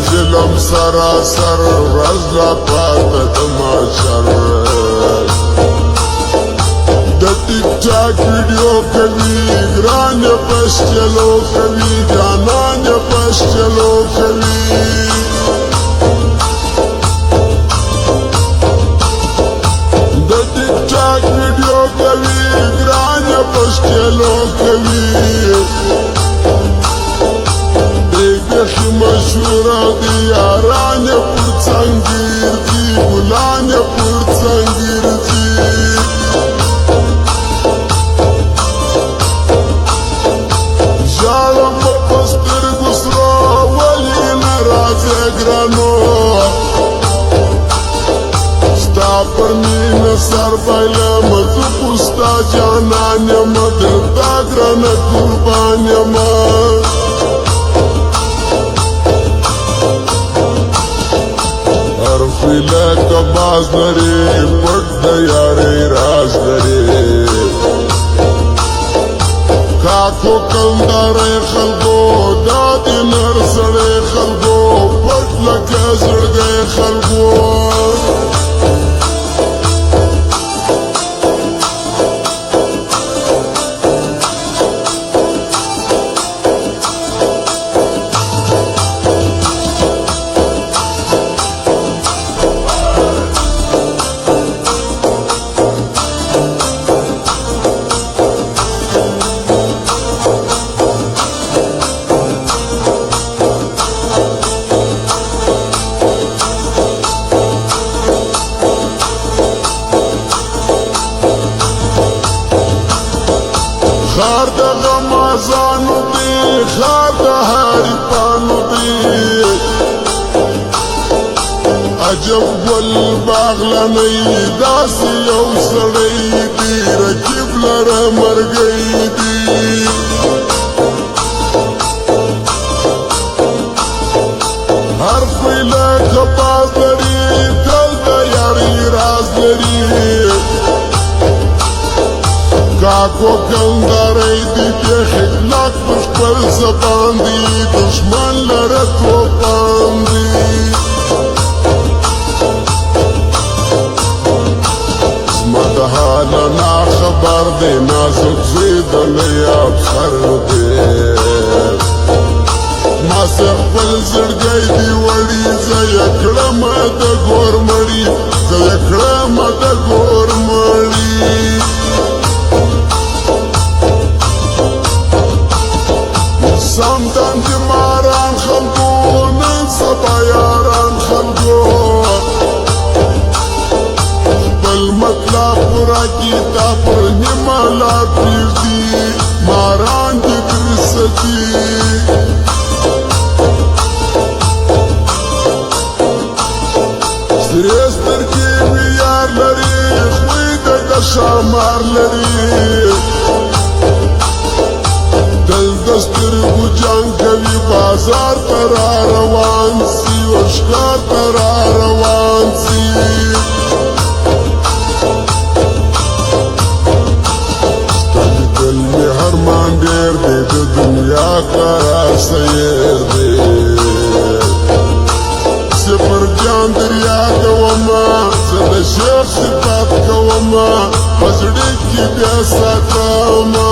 ظلم سراسر رزلا پاتا دماشر دا ٹک ٹاک ویڈیو کبھی گران پس چلو کبھی جانان پس چلو کبھی دا ٹک ٹاک ویڈیو کبھی گران پس چلو کبھی بیخی مشورہ دی یاران پر څنګیر دی ګلان پر څنګیر دی ژاړم په سترګو سره ولې نه راځې ګرانو ستا پر مینه سر بایلم زه خو ستا جانان یم درته ګرانه قربان یم لکه باز لري پټ د یارۍ راز لري کاکو کندارۍ خلکو دا د نر سړی خلکو پټ لکه زړګی خلکو خار د غمازانو دی خار د حریفانو دی عجب ګل باغلنۍ داسې یو سړی دی رقیب لره مرګی دی هر خوی لکه باز لري تل د یارۍ راز لري کاکو کندارۍ دی بیخ اخلاق پر خپل زبان دی دشمن لره توپان دی زما د حاله ناخبر دی نازک زوی د لوی افسر دی ما سه خپل زړګی دی وړي زه یې کړمه د ګور مړي زه یې کړمه د ګور مړي سمدان دی ماران خلکو نن سبا یاران خلکو خپل مطلب پورا کی تا پر حمالات پریږدي ماران دی درسدي سرې سترګې وي یار لري خوی د شامار لري دل دسترګو جنګ کوي بازار ته را روان سي او ښکار ته را روان سي ستا لیدل مې هرمان ډېر دی د دنیا کارا سیر دی صفر جان دریا کومه زه د شیخ صفات کومه په زړه کې بیا ساتمه